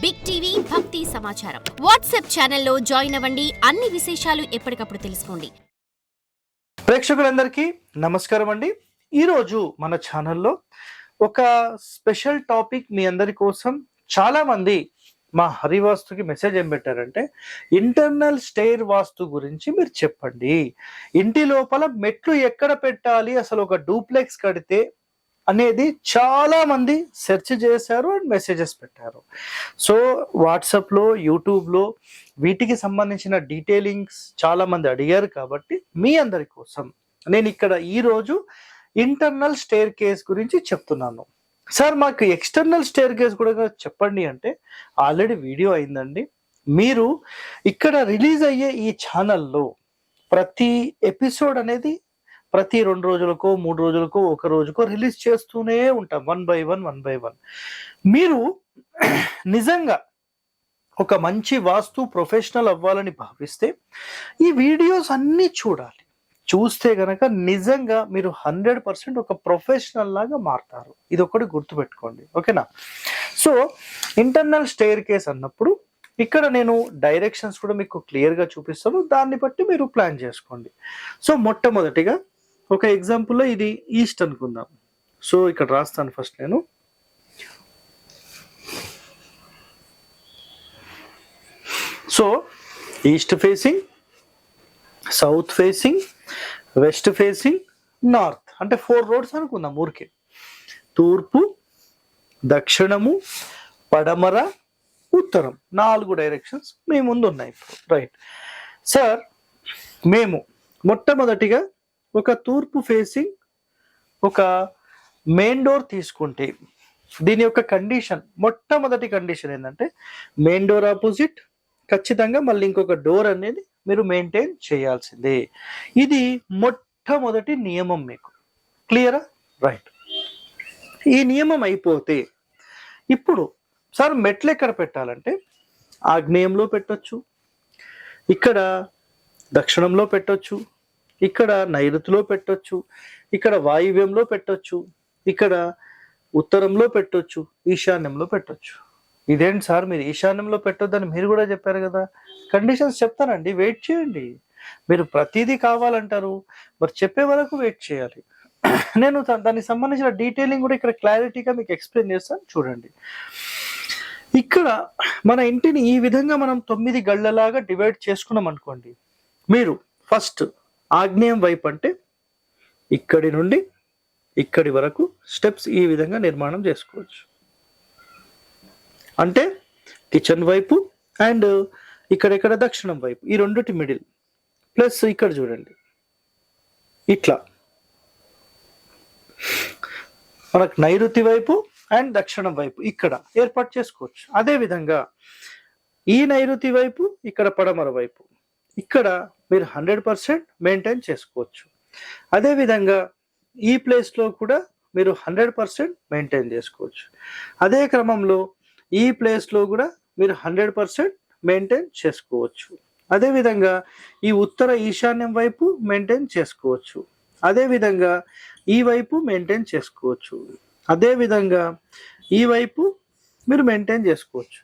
Big TV భక్తి సమాచారం WhatsApp ఛానల్లో జాయిన్ అవ్వండి. అన్ని విశేషాలు ఎప్పటికప్పుడు తెలుసుకోండి. ప్రేక్షకులందరికీ నమస్కారం అండి. ఈరోజు మన ఛానల్లో ఒక స్పెషల్ టాపిక్ మీ అందరి కోసం. చాలా మంది మా హరివాస్తుకి మెసేజ్ ఏం పెట్టారంటే, ఇంటర్నల్ స్టెయిర్ వాస్తు గురించి మీరు చెప్పండి. ఇంటి లోపల మెట్లు ఎక్కడ పెట్టాలి, అసలు ఒక డూప్లెక్స్ కడితే అనేది చాలా మంది సెర్చ్ చేశారు అండ్ మెసేజెస్ పెట్టారు. సో వాట్సాప్లో, యూట్యూబ్లో వీటికి సంబంధించిన డీటెయిలింగ్స్ చాలా మంది అడిగారు. కాబట్టి మీ అందరి కోసం నేను ఇక్కడ ఈరోజు ఇంటర్నల్ స్టెయిర్ కేస్ గురించి చెప్తున్నాను. సార్ మాకు ఎక్స్టర్నల్ స్టెయిర్ కేస్ కూడా చెప్పండి అంటే, ఆల్రెడీ వీడియో అయిందండి. మీరు ఇక్కడ రిలీజ్ అయ్యే ఈ ఛానల్లో ప్రతి ఎపిసోడ్ అనేది ప్రతి 2 రోజులకో 3 రోజులకో ఒక రోజుకో రిలీజ్ చేస్తూనే ఉంటాం, వన్ బై వన్. మీరు నిజంగా ఒక మంచి వాస్తు ప్రొఫెషనల్ అవ్వాలని భావిస్తే ఈ వీడియోస్ అన్నీ చూడాలి. చూస్తే గనక నిజంగా మీరు 100% ఒక ప్రొఫెషనల్ లాగా మారుతారు. ఇది ఒకటి గుర్తుపెట్టుకోండి, ఓకేనా? సో ఇంటర్నల్ స్టెయిర్ కేస్ అన్నప్పుడు ఇక్కడ నేను డైరెక్షన్స్ కూడా మీకు క్లియర్గా చూపిస్తాను. దాన్ని బట్టి మీరు ప్లాన్ చేసుకోండి. సో మొట్టమొదటిగా ఒక ఎగ్జాంపుల్లో ఇది ఈస్ట్ అనుకుందాం. సో ఇక్కడ రాస్తాను ఫస్ట్ నేను. So east facing, south facing, west facing, north, అంటే 4 రోడ్స్ అనుకుందాం ఊరికే. తూర్పు, దక్షిణము, పడమర, ఉత్తరం, 4 డైరెక్షన్స్ మీ ముందు ఉన్నాయి ఇప్పుడు. రైట్ సార్, మేము మొట్టమొదటిగా ఒక తూర్పు ఫేసింగ్ ఒక మెయిన్ డోర్ తీసుకుంటే దీని యొక్క కండిషన్, మొట్టమొదటి కండిషన్ ఏంటంటే మెయిన్ డోర్ ఆపోజిట్ ఖచ్చితంగా మళ్ళీ ఇంకొక డోర్ అనేది మీరు మెయింటైన్ చేయాల్సిందే. ఇది మొట్టమొదటి నియమం. మీకు క్లియరా? రైట్. ఈ నియమం అయిపోతే ఇప్పుడు సార్ మెట్లు ఎక్కడ పెట్టాలంటే, ఆగ్నేయంలో పెట్టొచ్చు, ఇక్కడ దక్షిణంలో పెట్టొచ్చు, ఇక్కడ నైరుతిలో పెట్టొచ్చు, ఇక్కడ వాయువ్యంలో పెట్టొచ్చు, ఇక్కడ ఉత్తరంలో పెట్టొచ్చు, ఈశాన్యంలో పెట్టొచ్చు. ఇదేంటి సార్ మీరు ఈశాన్యంలో పెట్టొద్దని మీరు కూడా చెప్పారు కదా? కండిషన్స్ చెప్తానండి, వెయిట్ చేయండి. మీరు ప్రతిదీ కావాలంటారు, మరి చెప్పే వరకు వెయిట్ చేయాలి. నేను దానికి సంబంధించిన డీటెయిలింగ్ కూడా ఇక్కడ క్లారిటీగా మీకు ఎక్స్ప్లెయిన్ చేస్తాను, చూడండి. ఇక్కడ మన ఇంటిని ఈ విధంగా మనం 9 గళ్ళలాగా డివైడ్ చేసుకున్నాం అనుకోండి. మీరు ఫస్ట్ ఆగ్నేయం వైపు అంటే ఇక్కడి నుండి ఇక్కడి వరకు స్టెప్స్ ఈ విధంగా నిర్మాణం చేసుకోవచ్చు. అంటే కిచెన్ వైపు అండ్ ఇక్కడ దక్షిణం వైపు, ఈ రెండుటి మిడిల్, ప్లస్ ఇక్కడ చూడండి ఇట్లా మనకు నైరుతి వైపు అండ్ దక్షిణం వైపు ఇక్కడ ఏర్పాటు చేసుకోవచ్చు. అదే విధంగా ఈ నైరుతి వైపు, ఇక్కడ పడమర వైపు, ఇక్కడ మీరు 100% మెయింటైన్ చేసుకోవచ్చు. అదేవిధంగా ఈ ప్లేస్లో కూడా మీరు 100% మెయింటైన్ చేసుకోవచ్చు. అదే క్రమంలో ఈ ప్లేస్లో కూడా మీరు 100% మెయింటైన్ చేసుకోవచ్చు. అదేవిధంగా ఈ ఉత్తర ఈశాన్యం వైపు మెయింటైన్ చేసుకోవచ్చు. అదేవిధంగా ఈ వైపు మెయింటైన్ చేసుకోవచ్చు. అదేవిధంగా ఈ వైపు మీరు మెయింటైన్ చేసుకోవచ్చు.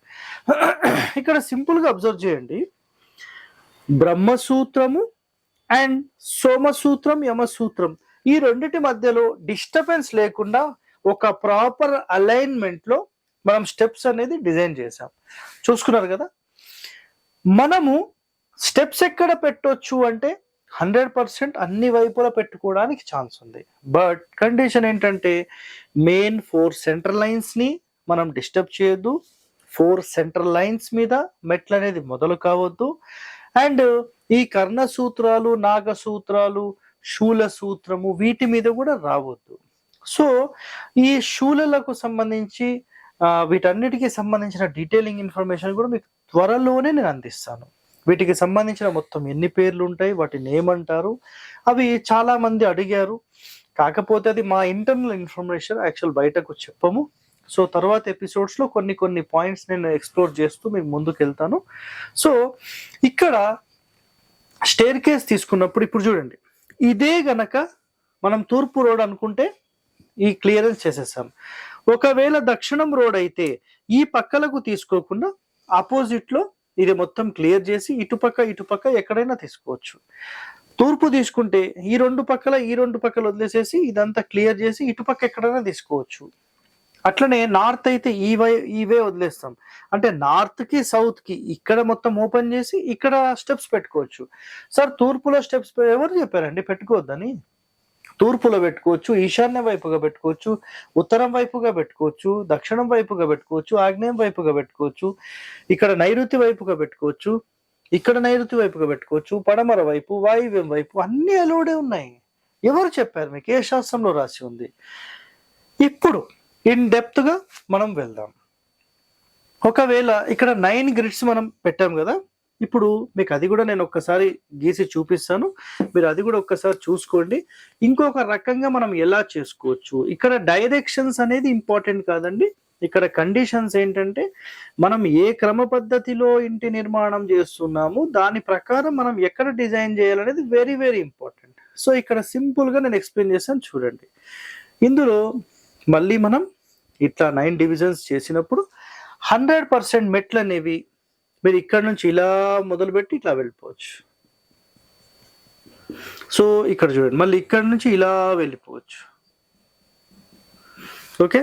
ఇక్కడ సింపుల్గా అబ్జర్వ్ చేయండి, బ్రహ్మసూత్రము అండ్ సోమసూత్రం, యమసూత్రం, ఈ రెండిటి మధ్యలో డిస్టర్బెన్స్ లేకుండా ఒక ప్రాపర్ అలైన్మెంట్లో మనం స్టెప్స్ అనేది డిజైన్ చేసాం. చూసుకున్నారు కదా? మనము స్టెప్స్ ఎక్కడ పెట్టొచ్చు అంటే 100% అన్ని వైపులా పెట్టుకోవడానికి ఛాన్స్ ఉంది. బట్ కండిషన్ ఏంటంటే మెయిన్ 4 సెంట్రల్ లైన్స్ని మనం డిస్టర్బ్ చేయొద్దు. 4 సెంట్రల్ లైన్స్ మీద మెట్లు అనేది మొదలు కావద్దు. అండ్ ఈ కర్ణ సూత్రాలు, నాగ సూత్రాలు, శూల సూత్రము వీటి మీద కూడా రావద్దు. సో ఈ శూలలకు సంబంధించి వీటన్నిటికీ సంబంధించిన డీటెయిలింగ్ ఇన్ఫర్మేషన్ కూడా మీకు త్వరలోనే నేను అందిస్తాను. వీటికి సంబంధించిన మొత్తం ఎన్ని పేర్లు ఉంటాయి, వాటిని ఏమంటారు, అవి చాలా మంది అడిగారు. కాకపోతే అది మా ఇంటర్నల్ ఇన్ఫర్మేషన్, యాక్చువల్ బయటకు చెప్పము. సో తర్వాత ఎపిసోడ్స్లో కొన్ని పాయింట్స్ నేను ఎక్స్ప్లోర్ చేస్తూ మీకు ముందుకు వెళ్తాను. సో ఇక్కడ స్టెయిర్ కేస్ తీసుకున్నప్పుడు ఇప్పుడు చూడండి, ఇదే గనక మనం తూర్పు రోడ్ అనుకుంటే ఈ క్లియరెన్స్ చేసేసాం. ఒకవేళ దక్షిణం రోడ్ అయితే ఈ పక్కలకు తీసుకోకుండా ఆపోజిట్ లో ఇది మొత్తం క్లియర్ చేసి ఇటుపక్క ఎక్కడైనా తీసుకోవచ్చు. తూర్పు తీసుకుంటే ఈ రెండు పక్కల వదిలేసేసి ఇదంతా క్లియర్ చేసి ఇటుపక్క ఎక్కడైనా తీసుకోవచ్చు. అట్లనే నార్త్ అయితే ఈ వే వదిలేస్తాం, అంటే నార్త్ కి సౌత్ కి ఇక్కడ మొత్తం ఓపెన్ చేసి ఇక్కడ స్టెప్స్ పెట్టుకోవచ్చు. సార్ తూర్పులో స్టెప్స్ ఎవరు చెప్పారండి పెట్టుకోవద్దని? తూర్పులో పెట్టుకోవచ్చు, ఈశాన్య వైపుగా పెట్టుకోవచ్చు, ఉత్తరం వైపుగా పెట్టుకోవచ్చు, దక్షిణం వైపుగా పెట్టుకోవచ్చు, ఆగ్నేయం వైపుగా పెట్టుకోవచ్చు, ఇక్కడ నైరుతి వైపుగా పెట్టుకోవచ్చు, ఇక్కడ నైరుతి వైపుగా పెట్టుకోవచ్చు, పడమర వైపు, వాయువ్యం వైపు అన్ని అలోడే ఉన్నాయి. ఎవరు చెప్పారు మీకు? ఏ శాస్త్రంలో రాసి ఉంది? ఇప్పుడు ఇన్ డెప్త్ గా మనం వెళ్దాం. ఒకవేళ ఇక్కడ 9 గ్రిడ్స్ మనం పెట్టాం కదా, ఇప్పుడు మీకు అది కూడా నేను ఒక్కసారి గీసి చూపిస్తాను, మీరు అది కూడా ఒక్కసారి చూసుకోండి. ఇంకొక రకంగా మనం ఎలా చేసుకోవచ్చు, ఇక్కడ డైరెక్షన్స్ అనేది ఇంపార్టెంట్ కాదండి. ఇక్కడ కండిషన్స్ ఏంటంటే మనం ఏ క్రమ పద్ధతిలో ఇంటి నిర్మాణం చేస్తున్నాము దాని ప్రకారం మనం ఎక్కడ డిజైన్ చేయాలనేది వెరీ వెరీ ఇంపార్టెంట్. సో ఇక్కడ సింపుల్ గా నేను ఎక్స్ప్లెయిన్ చేస్తాను చూడండి. ఇందులో మళ్ళీ మనం ఇట్లా 9 డివిజన్స్ చేసినప్పుడు 100% మెట్లు అనేవి మీరు ఇక్కడ నుంచి ఇలా మొదలుపెట్టి ఇట్లా వెళ్ళిపోవచ్చు. సో ఇక్కడ చూడండి, మళ్ళీ ఇక్కడ నుంచి ఇలా వెళ్ళిపోవచ్చు. ఓకే,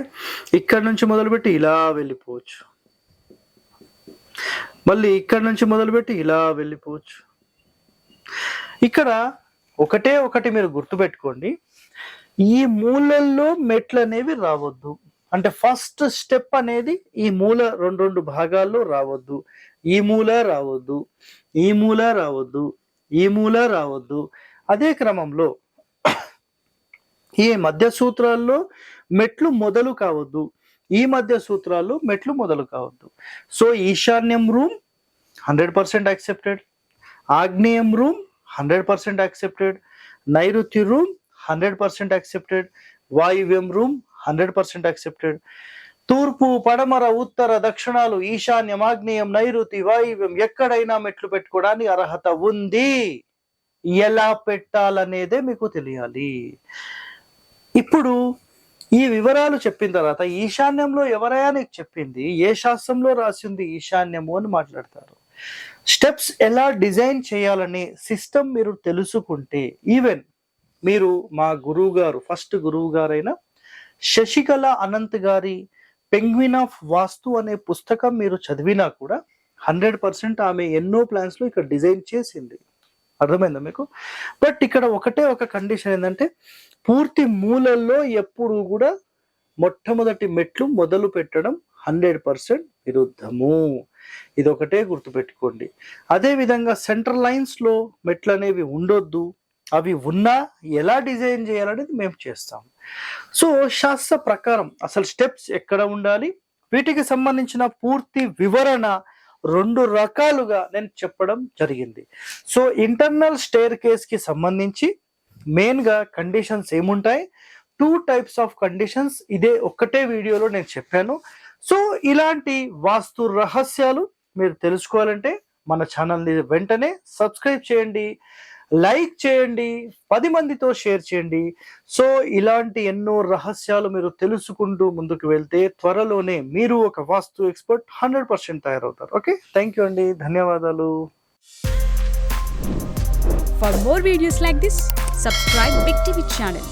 ఇక్కడ నుంచి మొదలుపెట్టి ఇలా వెళ్ళిపోవచ్చు, మళ్ళీ ఇక్కడ నుంచి మొదలుపెట్టి ఇలా వెళ్ళిపోవచ్చు. ఇక్కడ ఒకటి మీరు గుర్తుపెట్టుకోండి, ఈ మూలల్లో మెట్లు అనేవి రావద్దు. అంటే ఫస్ట్ స్టెప్ అనేది ఈ మూల రెండు భాగాల్లో రావద్దు. ఈ మూల రావద్దు, ఈ మూల రావద్దు, ఈ మూల రావద్దు. అదే క్రమంలో ఈ మధ్య సూత్రాల్లో మెట్లు మొదలు కావద్దు, ఈ మధ్య సూత్రాల్లో మెట్లు మొదలు కావద్దు. సో ఈశాన్యం రూమ్ 100% యాక్సెప్టెడ్, ఆగ్నేయం రూమ్ 100% యాక్సెప్టెడ్, నైరుతి రూమ్ 100% యాక్సెప్టెడ్, వాయువ్యం రూమ్ 100% యాక్సెప్టెడ్. తూర్పు, పడమర, ఉత్తర, దక్షిణాలు, ఈశాన్యం, ఆగ్నేయం, నైరుతి, వాయువ్యం ఎక్కడైనా మెట్లు పెట్టుకోవడానికి అర్హత ఉంది. ఎలా పెట్టాలనేదే మీకు తెలియాలి. ఇప్పుడు ఈ వివరాలు చెప్పిన తర్వాత ఈశాన్యంలో ఎవరైనా నీకు చెప్పింది, ఏ శాస్త్రంలో రాసింది ఈశాన్యము అని మాట్లాడతారు. స్టెప్స్ ఎలా డిజైన్ చేయాలనే సిస్టమ్ మీరు తెలుసుకుంటే, ఈవెన్ మీరు మా గురువు గారు, ఫస్ట్ గురువు గారైన శశికళ అనంత్ గారి పెంగ్విన్ ఆఫ్ వాస్తు అనే పుస్తకం మీరు చదివినా కూడా 100% ఆమె ఎన్నో ప్లాన్స్ లో ఇక్కడ డిజైన్ చేసింది. అర్థమైందా మీకు? బట్ ఇక్కడ ఒక కండిషన్ ఏంటంటే పూర్తి మూలల్లో ఎప్పుడు కూడా మొట్టమొదటి మెట్లు మొదలు పెట్టడం 100% విరుద్ధము. ఇది ఒకటే గుర్తుపెట్టుకోండి. అదే విధంగా సెంట్రల్ లైన్స్ లో మెట్లు అనేవి ఉండొద్దు. అవి ఉన్నా ఎలా డిజైన్ చేయాలనేది మేము చేస్తాం. సో శాస్త్ర ప్రకారం అసలు స్టెప్స్ ఎక్కడ ఉండాలి, వీటికి సంబంధించిన పూర్తి వివరణ 2 రకాలుగా నేను చెప్పడం జరిగింది. సో ఇంటర్నల్ స్టేర్ కేస్ కి సంబంధించి మెయిన్ గా కండిషన్స్ ఏముంటాయి, 2 టైప్స్ ఆఫ్ కండిషన్స్ ఇదే ఒక్కటే వీడియోలో నేను చెప్పాను. సో ఇలాంటి వాస్తు రహస్యాలు మీరు తెలుసుకోవాలంటే మన ఛానల్ని వెంటనే సబ్స్క్రైబ్ చేయండి, లైక్ చేయండి, 10 మందితో షేర్ చేయండి. సో ఇలాంటి ఎన్నో రహస్యాలు మీరు తెలుసుకుంటూ ముందుకు వెళ్తే త్వరలోనే మీరు ఒక వాస్తు ఎక్స్పర్ట్ 100% తయారవుతారు. ఓకే, థ్యాంక్ యూ అండి, ధన్యవాదాలు. For more videos like this, subscribe Big TV channel.